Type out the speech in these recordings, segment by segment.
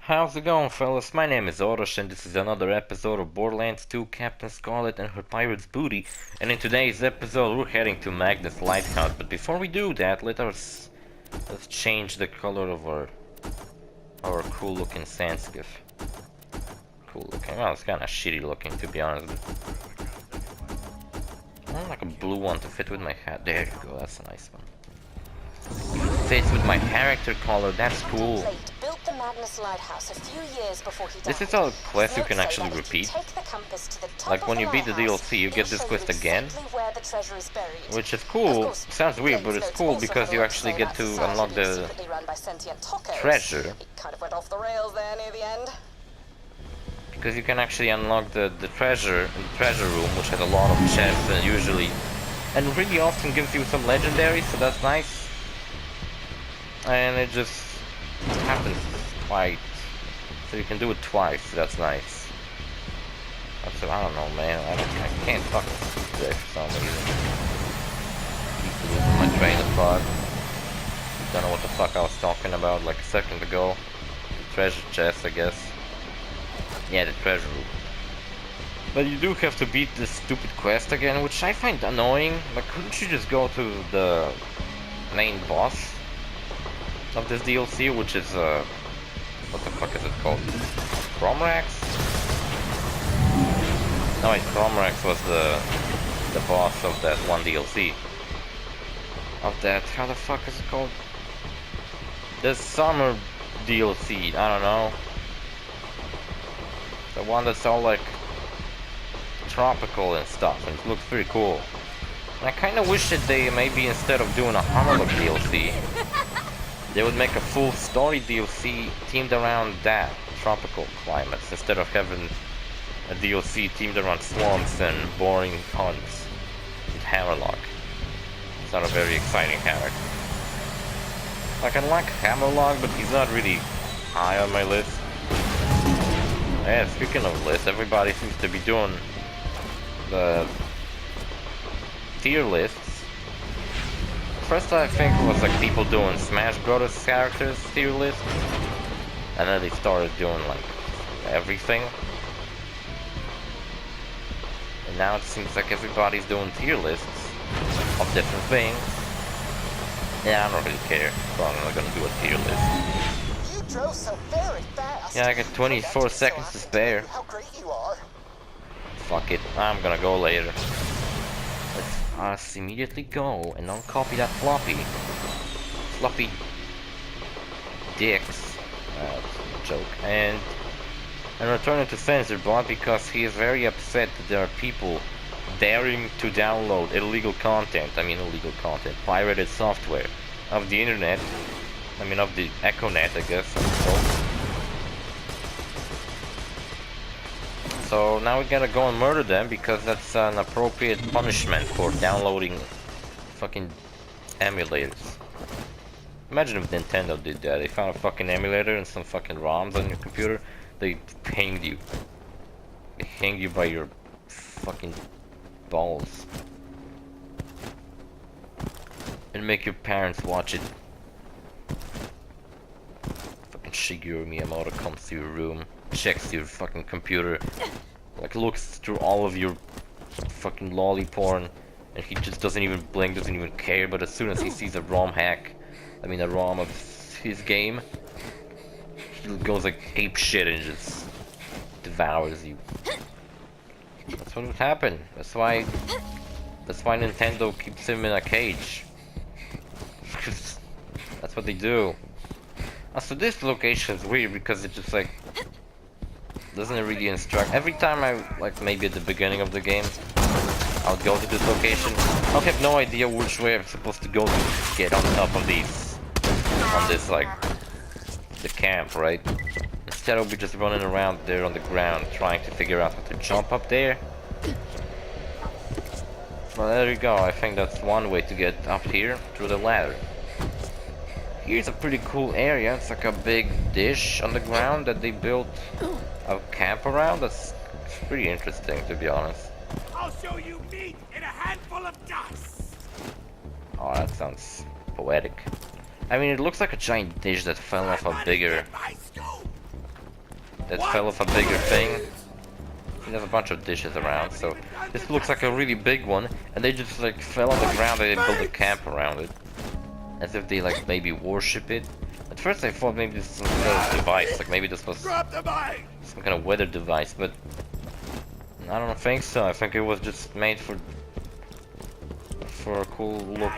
How's it going, fellas? My name is OrosZ and this is another episode of Borderlands 2 Captain Scarlett and her pirate's booty. And in today's episode we're heading to Magnus Lighthouse, but before we do that, let's change the color of our cool looking sand skiff. Cool looking. Well, it's kinda shitty looking, to be honest. I want like a blue one to fit with my hat. There you go, that's a nice one. Fits with my character color, that's cool. Built the Magnus Lighthouse a few years before he died. This is a quest you can actually repeat. Like when you beat the DLC, you get this quest again, which is cool. Sounds weird, but it's cool because you actually get to unlock the treasure. It kind of went off the rails there near the end. Because you can actually unlock the treasure in the treasure room, which has a lot of chests and usually, and really often gives you some legendaries, so that's nice. And it just happens twice, so you can do it twice. That's nice. So I don't know, man. I can't fucking speak there for some reason. Keep losing my train of thought. Don't know what the fuck I was talking about like a second ago. The treasure chest, I guess. Yeah, the treasure room. But you do have to beat this stupid quest again, which I find annoying. Like, couldn't you just go to the main boss of this DLC, which is what the fuck is it called? Cromrax? No wait, Cromrax was the boss of that one DLC. Of that, how the fuck is it called? The summer DLC, I don't know. The one that's all like tropical and stuff, and it looks pretty cool. And I kinda wish that they maybe instead of doing a Hammerlock DLC, they would make a full story DLC themed around that, tropical climates, instead of having a DLC themed around swamps and boring hunts with Hammerlock. It's not a very exciting character. Like, I like Hammerlock, but he's not really high on my list. Yeah, speaking of lists, everybody seems to be doing the tier lists. First I think it was like people doing Smash Brothers characters tier list, and then they started doing like everything. And now it seems like everybody's doing tier lists of different things. Yeah, I don't really care, so I'm not gonna do a tier list. You drove so very fast. Yeah, I got 24 seconds to spare. How great you are. Fuck it, I'm gonna go later. Let's immediately go and uncopy that floppy dicks, joke, and return it to CensorBot because he is very upset that there are people daring to download illegal content, pirated software of the internet, of the Echonet, I guess. So now we gotta go and murder them because that's an appropriate punishment for downloading fucking emulators. Imagine if Nintendo did that. They found a fucking emulator and some fucking ROMs on your computer. They hanged you. They hanged you by your fucking balls. And make your parents watch it. Fucking Shigeru Miyamoto comes to your room, checks your fucking computer, like looks through all of your fucking lolly porn, and he just doesn't even blink, doesn't even care. But as soon as he sees a ROM hack, a ROM of his game, he goes like ape shit and just devours you. That's what would happen. That's why Nintendo keeps him in a cage. That's what they do. So this location is weird because it just like doesn't really instruct. Every time maybe at the beginning of the game, I'll go to this location. I'll have no idea which way I'm supposed to go to get on top of these, on this like the camp, right? Instead I'll be just running around there on the ground trying to figure out how to jump up there. Well, there you go. I think that's one way to get up here, through the ladder. Here's a pretty cool area. It's like a big dish on the ground that they built a camp around. That's pretty interesting, to be honest. I'll show you meat in a handful of dust. Oh, that sounds poetic. It looks like a giant dish that fell off a bigger that fell off a bigger thing. There's a bunch of dishes around, so this looks like a really big one, and they just like fell on the ground and they built a camp around it. As if they like maybe worship it. At first I thought maybe this was some sort of device, like maybe this was some kind of weather device, but I don't think so. I think it was just made for a cool look.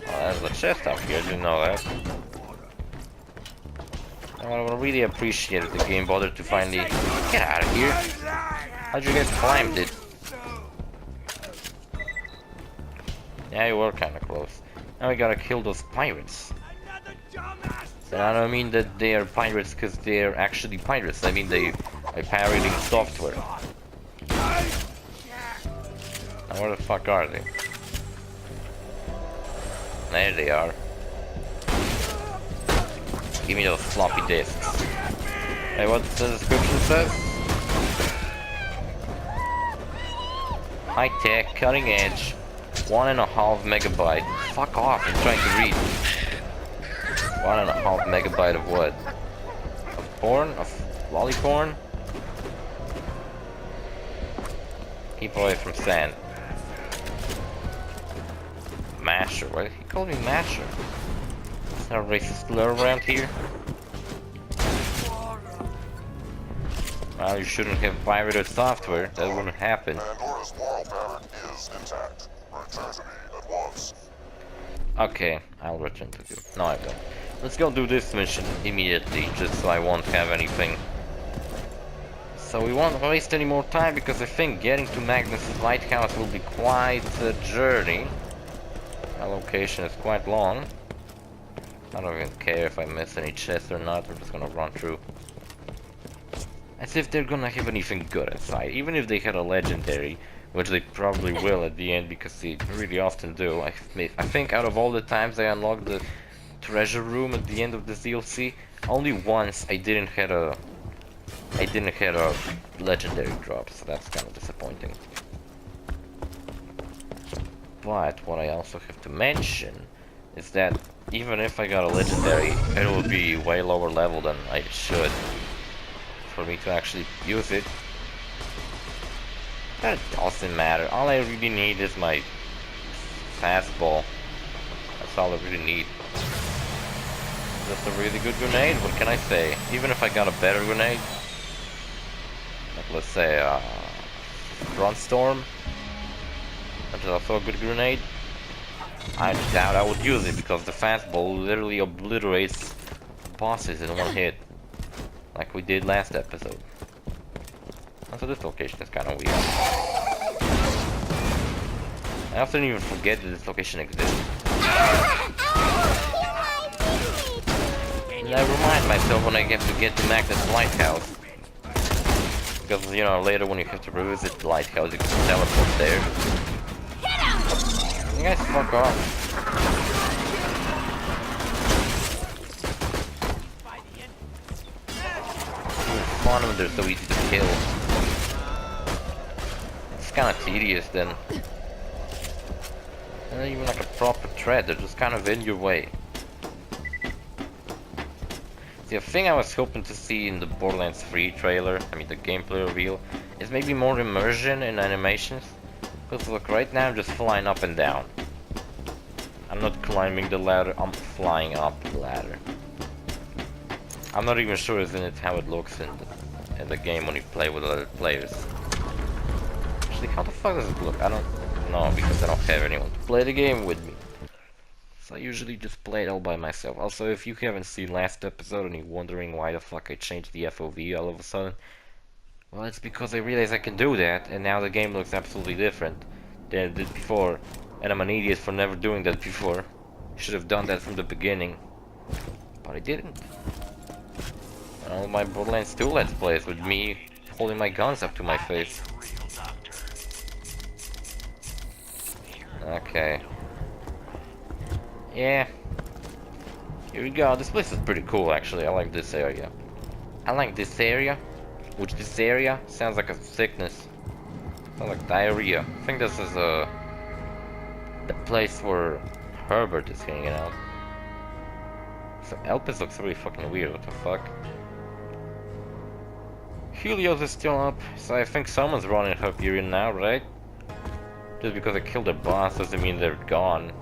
Oh, there's a chest up here, I didn't know that. I would really appreciate if the game bothered to finally get out of here. How'd you guys climb it? Yeah, you were kinda close. Now we gotta kill those pirates. And I don't mean that they are pirates because they're actually pirates. I mean they are pirating software. Now where the fuck are they? There they are. Give me those floppy disks. Hey, what the description says? High tech, cutting edge, 1.5 megabyte. Fuck off, I'm trying to read. 1.5 megabyte of what? Of porn? Of lolly porn? Keep away from sand. Masher, what? He called me Masher. Is there a racist slur around here? Well, you shouldn't have pirated software. That wouldn't happen. Pandora's moral pattern is intact. Return to me at once. Okay, I'll return to you. No, I won't. Let's go do this mission immediately, just so I won't have anything. So we won't waste any more time, because I think getting to Magnus' lighthouse will be quite a journey. My location is quite long. I don't even care if I miss any chests or not, I'm just gonna run through. As if they're gonna have anything good inside, even if they had a legendary, which they probably will at the end, because they really often do. I think out of all the times I unlocked the treasure room at the end of this DLC, only once I didn't have a legendary drop, so that's kind of disappointing. But what I also have to mention is that even if I got a legendary, it will be way lower level than I should for me to actually use it. That doesn't matter. All I really need is my fastball. That's all I really need. Just a really good grenade, what can I say? Even if I got a better grenade, like let's say Front Storm, which is also a good grenade, I doubt I would use it because the fastball literally obliterates bosses in one hit, like we did last episode. So this location is kind of weird. I often even forget that this location exists. And I remind myself when I get to Magnus Lighthouse. Because, you know, later when you have to revisit the lighthouse, you can teleport there. You guys fuck off. It's fun when they're so easy to kill. It's kind of tedious then. They're not even like a proper threat, they're just kind of in your way. The thing I was hoping to see in the Borderlands 3 trailer, I mean the gameplay reveal, is maybe more immersion in animations. Because look, right now I'm just flying up and down. I'm not climbing the ladder, I'm flying up the ladder. I'm not even sure isn't it how it looks in the game when you play with other players. Actually, how the fuck does it look? I don't know, because I don't have anyone to play the game with me. So I usually just play it all by myself. Also, if you haven't seen last episode and you're wondering why the fuck I changed the FOV all of a sudden, well, it's because I realized I can do that, and now the game looks absolutely different than it did before. And I'm an idiot for never doing that before. I should have done that from the beginning. But I didn't. And all my Borderlands 2 Let's Plays with me holding my guns up to my face. Okay. Yeah. Here we go. This place is pretty cool, actually. I like this area. I like this area. Which this area sounds like a sickness. Sounds like diarrhea. I think this is the place where Herbert is hanging out. So Elpis looks really fucking weird. What the fuck? Helios is still up, so I think someone's running Hyperion now, right? Just because I killed a boss doesn't mean they're gone.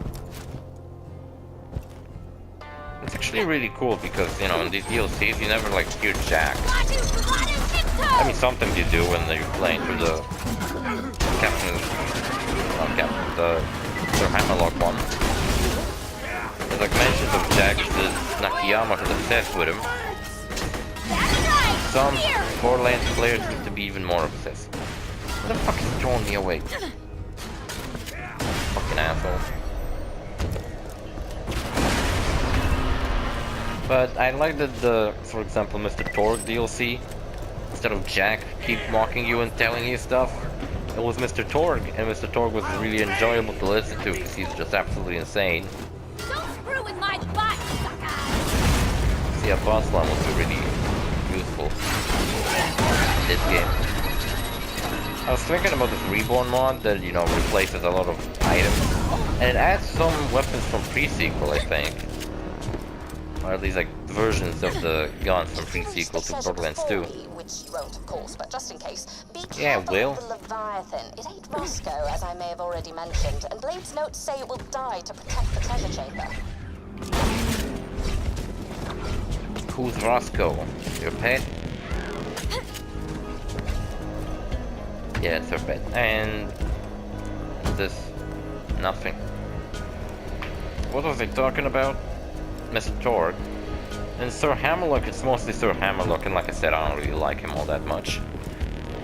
It's actually really cool because, you know, in these DLCs you never like hear Jack. I mean, sometimes you do when you're playing through the the Sir Hammerlock one. There's like mentions of Jack that Nakayama is obsessed with him. Some Borderlands players seem to be even more obsessed. What the fuck is throwing me away? Fucking asshole. But I like that for example, Mr. Torg DLC, instead of Jack keep mocking you and telling you stuff, it was Mr. Torg, and Mr. Torg was really enjoyable to listen to because he's just absolutely insane. Don't screw with my butt, sucker! See, a boss line was really useful in this game. I was thinking about this Reborn mod that, you know, replaces a lot of items, and it adds some weapons from pre-sequel, I think. Or at least like versions of the guns from pre-sequel to Borderlands 2. Which you won't, of course, but just in case, be Yeah, careful Will. of the Leviathan. It ain't Roscoe, as I may have already mentioned, and Blade's notes say it will die to protect the treasure chamber. Who's Roscoe? Your pet? Yeah, it's her pet. And this nothing. What was I talking about? Mr. Torg. And Sir Hammerlock, it's mostly Sir Hammerlock, and like I said, I don't really like him all that much.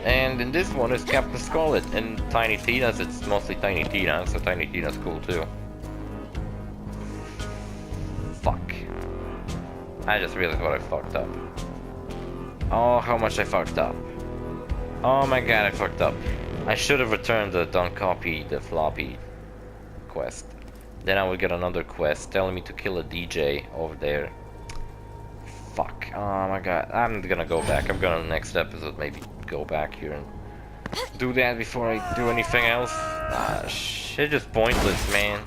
And in this one is Captain Scarlett, and Tiny Tina's, it's mostly Tiny Tina, so Tiny Tina's cool too. Fuck. I just realized what I fucked up. Oh, how much I fucked up. Oh my god, I fucked up. I should have returned the don't copy the floppy quest. Then I would get another quest telling me to kill a DJ over there. Fuck. Oh my god. I'm gonna go back. I'm gonna next episode maybe go back here and do that before I do anything else. Ah, shit, just pointless, man.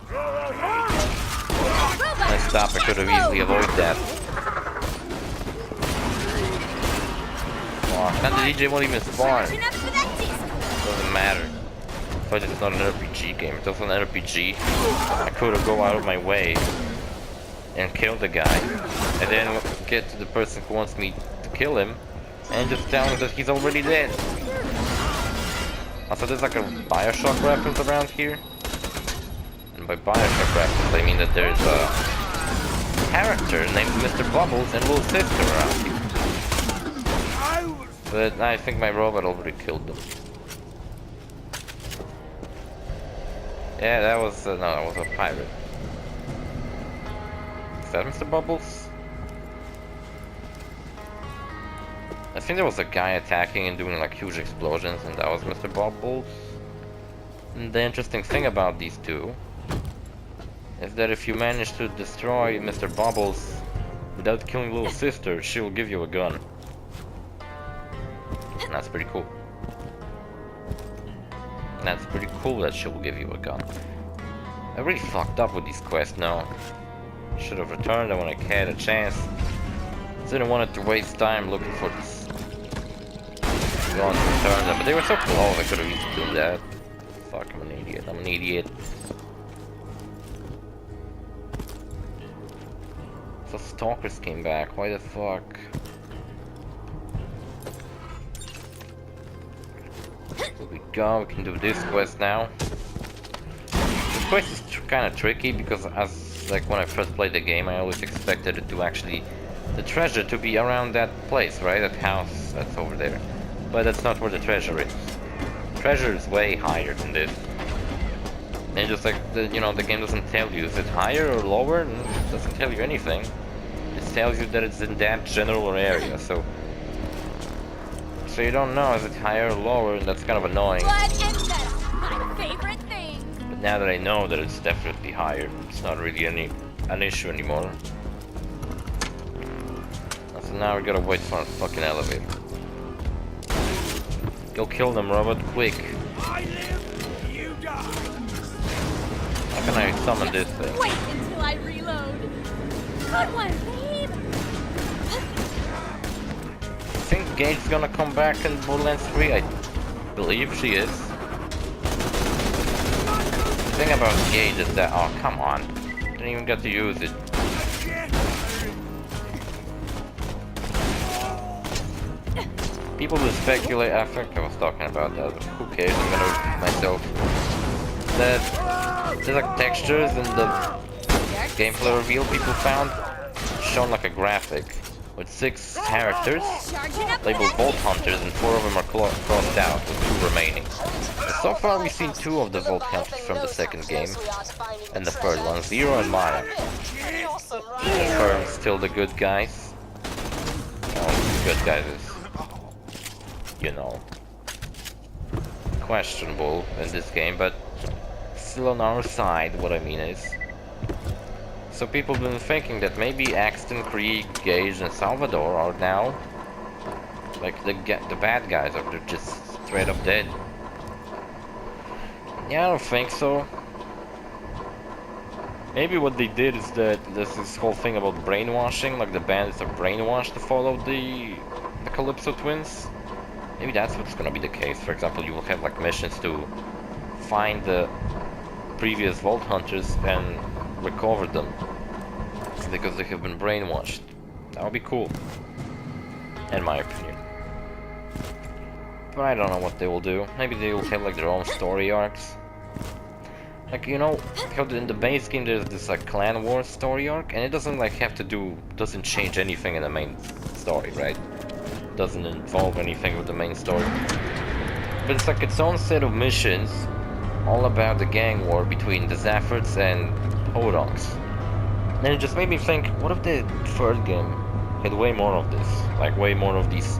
Nice stop. I could have easily avoided that. Oh, and the DJ won't even spawn. Doesn't matter. But it's not an RPG game. If it was an RPG, I could have go out of my way and kill the guy, and then get to the person who wants me to kill him, and just tell him that he's already dead. Also, there's like a Bioshock reference around here. And by Bioshock reference, I mean that there's a character named Mr. Bubbles and little sister around here. But I think my robot already killed them. Yeah, that was no, that was a pirate. Is that Mr. Bubbles? I think there was a guy attacking and doing like huge explosions, and that was Mr. Bubbles. And the interesting thing about these two is that if you manage to destroy Mr. Bubbles without killing little sister, she'll give you a gun. And that's pretty cool. That's pretty cool that she'll give you a gun. I really fucked up with these quests now. Should have returned them when I had a chance. Didn't want to waste time looking for this gun to return them, but they were so close I could have easily done that. Fuck, I'm an idiot. I'm an idiot. So stalkers came back. Why the fuck? Here we go, we can do this quest now. This quest is kind of tricky because like when I first played the game, I always expected it to actually, the treasure to be around that place, right? That house that's over there. But that's not where the treasure is. Treasure is way higher than this. And just like, the game doesn't tell you, is it higher or lower? It doesn't tell you anything. It tells you that it's in that general area, so you don't know if it's higher or lower, and that's kind of annoying. Blood and metal, my favorite thing. But now that I know that it's definitely higher, it's not really an issue anymore. So now we gotta wait for a fucking elevator. Go kill them, robot, quick. I live, you die. How can I summon this thing? Wait until I reload. Good one, babe. I think Gage's gonna come back in Borderlands 3? I believe she is. The thing about Gage is that, oh come on, didn't even get to use it. People will speculate, I think I was talking about that, but who cares, I'm gonna repeat myself. That there's like textures in the gameplay reveal people found, shown like a graphic, with 6 characters, labeled Vault Hunters, and 4 of them are crossed out, with 2 remaining. And so far we've seen 2 of the Vault Hunters from the second game, and the third one, Zero and Maya. Confirmed still the good guys. Oh, good guys is, you know, questionable in this game, but still on our side, what I mean is. So people have been thinking that maybe Axton, Krieg, Gage, and Salvador are now like the bad guys, or they're just straight up dead. Yeah, I don't think so. Maybe what they did is that there's this whole thing about brainwashing, like the bandits are brainwashed to follow the Calypso twins. Maybe that's what's gonna be the case. For example, you will have like missions to find the previous Vault Hunters and recover them, because they have been brainwashed. That would be cool, in my opinion. But I don't know what they will do. Maybe they will have like their own story arcs. Like, you know how in the base game there's this like clan war story arc, and it doesn't like doesn't change anything in the main story, right? Doesn't involve anything with the main story. But it's like its own set of missions, all about the gang war between the Zaffords and OrosZ. And it just made me think, what if the third game had way more of this? Like way more of these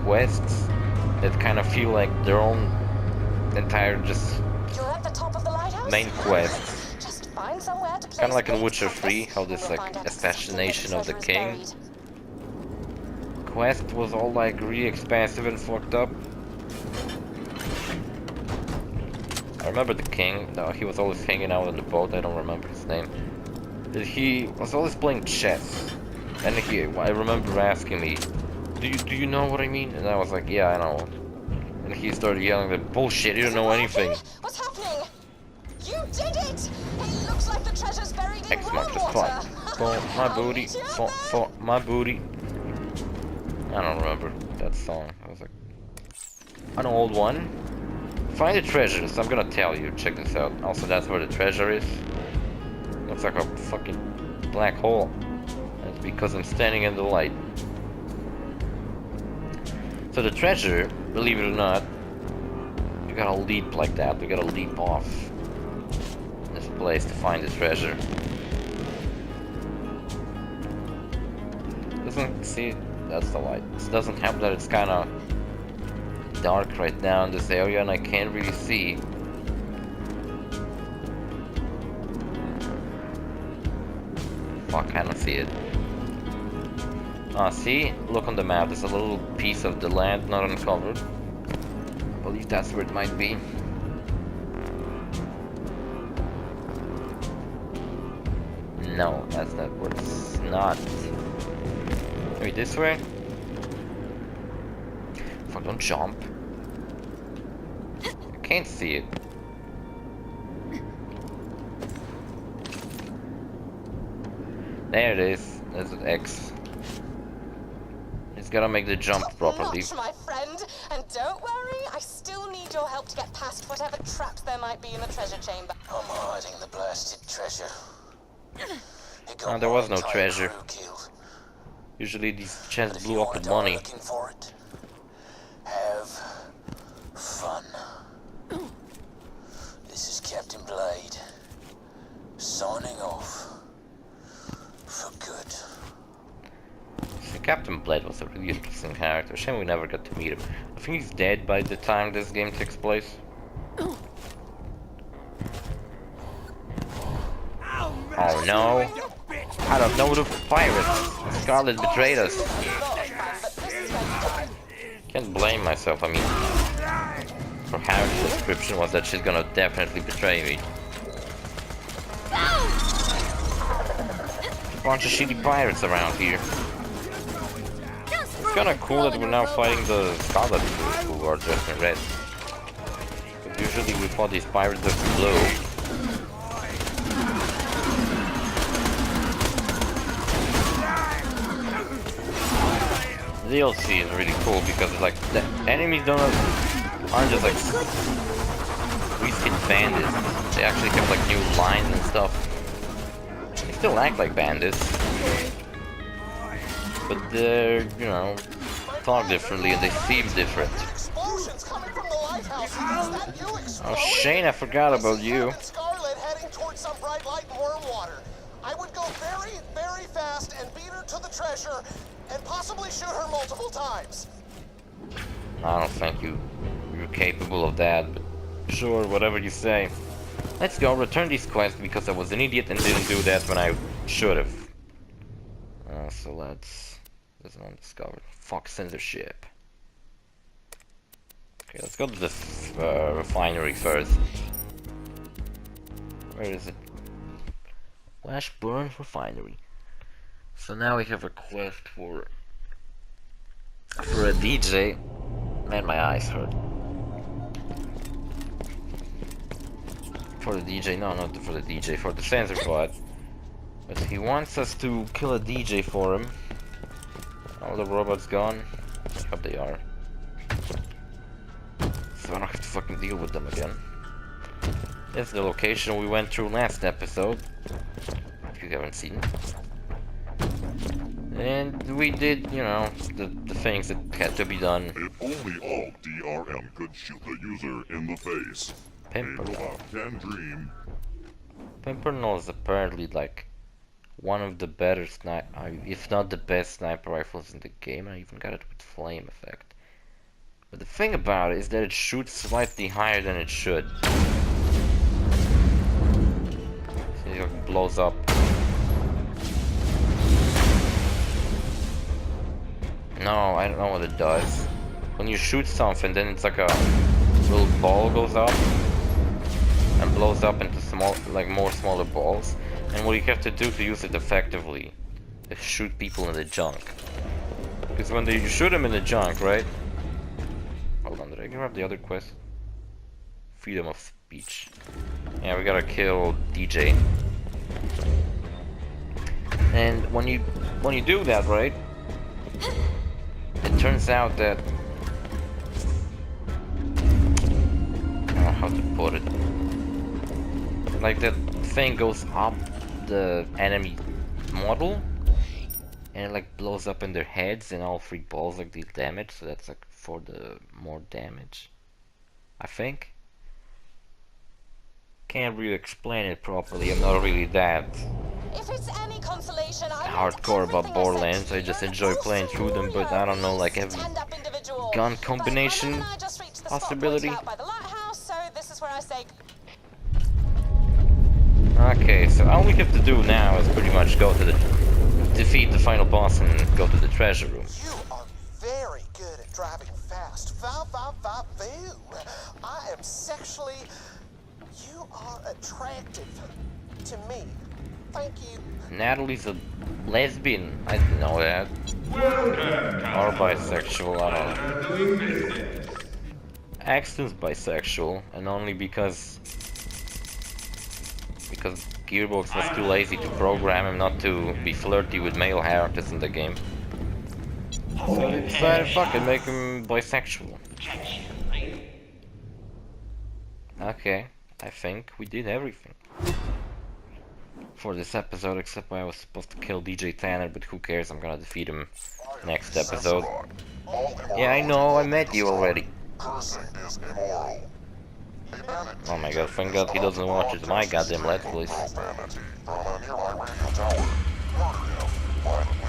quests that kind of feel like their own entire just You're at the top of the lighthouse? main quests. Just find somewhere to place Kind of like in Gage's Witcher 3, compass. how this You'll like find out assassination of the exactly where king the treasure is quest was all like really expansive and fucked up. I remember the king, no, he was always hanging out on the boat, I don't remember his name. He was always playing chess, and I remember asking me, do you know what I mean? And I was like, yeah, I know. And he started yelling like, bullshit, you don't know anything. What's happening? You did it! It looks like the treasure's buried in X marks the spot. groundwater. For my booty, Meet you for there. my booty. I don't remember that song. I was like, an old one. Find the treasures. I'm gonna tell you. Check this out. Also, that's where the treasure is. Looks like a fucking black hole. That's because I'm standing in the light. So the treasure, believe it or not, you gotta leap like that. You gotta leap off this place to find the treasure. Doesn't see. That's the light. It doesn't help that it's kind of dark right now in this area, and I can't really see. Fuck, I don't see it. See? Look on the map. There's a little piece of the land not uncovered. I believe that's where it might be. No, that's not where it's not. Maybe this way? If I don't jump, I can't see it. There it is. There's an X. It's gotta make the jump properly. Notch, my friend, and don't worry, I still need your help to get past whatever traps there might be in the treasure chamber. I'm hiding the blasted treasure. Oh, there was no treasure. Usually these chests blew up with money. Looking for it. Have fun. This is Captain Blade. Signing off. For good. See, Captain Blade was a really interesting character. Shame we never got to meet him. I think he's dead by the time this game takes place. Oh no! I don't know, the pirates! Scarlett betrayed us. Can't blame myself, I mean, her character description was that she's gonna definitely betray me. Bunch of shitty pirates around here. Don't screw It's kinda cool that we're now fighting the Scarlett who are dressed in red. Usually we fought these pirates of blue. The DLC is really cool because like the enemies aren't just like skin bandits. They actually have like new lines and stuff. They still act like bandits, but they're, you know, talk differently and they seem different. Explosions coming from the lighthouse. Is that you exploding? Oh Shane, I forgot about you. And Scarlett heading towards some bright light and warm water. I would go very, very fast and beat her to the treasure and possibly shoot her multiple times. I don't think you're capable of that, but sure, whatever you say. Let's go return these quests because I was an idiot and didn't do that when I should have. So there's an undiscovered. Fuck censorship. Okay, let's go to the refinery first. Where is it? Washburn Refinery. So now we have a quest for a DJ. Man, my eyes hurt. For the DJ, no, not for the DJ, for the sensor bot. But he wants us to kill a DJ for him. All the robots gone. I hope they are. So I don't have to fucking deal with them again. This is the location we went through last episode. If you haven't seen. And we did, you know, the things that had to be done. If only all DRM could shoot the user in the face. Pimper. A robot can dream. Pimpernel is apparently like one of the better if not the best sniper rifles in the game. I even got it with flame effect. But the thing about it is that it shoots slightly higher than it should. See, it blows up. No, I don't know what it does. When you shoot something, then it's like a little ball goes up and blows up into more smaller balls. And what you have to do to use it effectively is shoot people in the junk. Because when you shoot them in the junk, right? Hold on, did I grab the other quest? Freedom of speech. Yeah, we gotta kill DJ. And when you do that, right? It turns out that I don't know how to put it. Like that thing goes up the enemy model and it like blows up in their heads and all three balls like deal damage, so that's like for the more damage, I think. Can't really explain it properly, I'm not really that If it's any consolation, I hardcore about Borderlands. I just enjoy playing through them, but I don't know like every gun combination possibility. Okay, so all we have to do now is pretty much go to defeat the final boss and go to the treasure room. You are very good at driving fast. Boo. I am sexually... You are attractive to me. Thank you. Natalie's a lesbian. I didn't know that. Or bisexual, I don't know. Axton's bisexual, and only because Gearbox was too lazy to program him not to be flirty with male characters in the game. So they decided, fuck it, make him bisexual. Okay, I think we did everything for this episode, except I was supposed to kill DJ Tanner, but who cares, I'm gonna defeat him next episode. Yeah, I know, I met you already. Cursing is immoral. Oh my god, thank god he doesn't watch it, my goddamn Let's Plays. Profanity from a nearby radio tower. Murder him violently.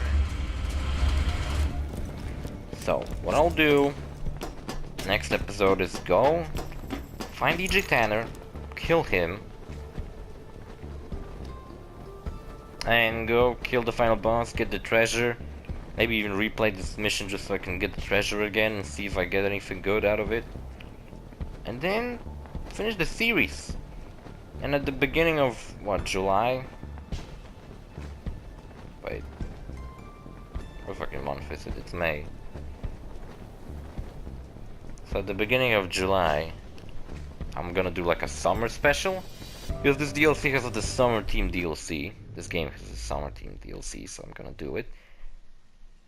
So, what I'll do next episode is go find DJ Tanner, kill him, and go kill the final boss, get the treasure, maybe even replay this mission just so I can get the treasure again and see if I get anything good out of it. And then finish the series. And at the beginning of, what, July? Wait. What fucking month is it? It's May. So at the beginning of July, I'm gonna do like a summer special. Because this DLC has the summer team DLC. This game has a summer team DLC, so I'm gonna do it.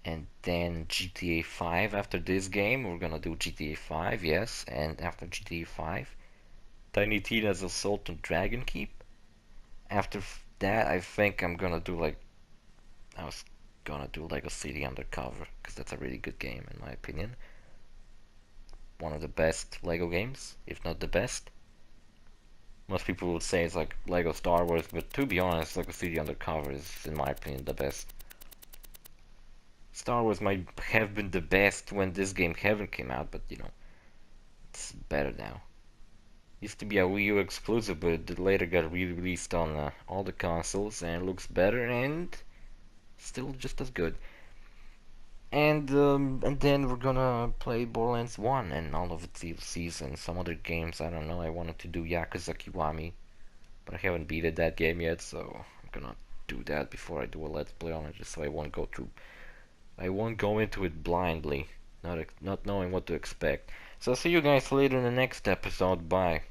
And then GTA 5 after this game, we're gonna do GTA 5, yes. And after GTA 5, Tiny Tina's Assault on Dragon Keep. After that, I think I'm gonna do like... I was gonna do Lego City Undercover, because that's a really good game in my opinion. One of the best Lego games, if not the best. Most people would say it's like Lego Star Wars, but to be honest, Lego City Undercover is, in my opinion, the best. Star Wars might have been the best when this game haven't came out, but you know, it's better now. Used to be a Wii U exclusive, but it later got re-released on all the consoles and looks better and still just as good. And then we're gonna play Borderlands 1 and all of its DLCs and some other games. I don't know, I wanted to do Yakuza Kiwami, but I haven't beaten that game yet, so I'm gonna do that before I do a Let's Play on it, just so I won't go into it blindly, not knowing what to expect. So I'll see you guys later in the next episode. Bye.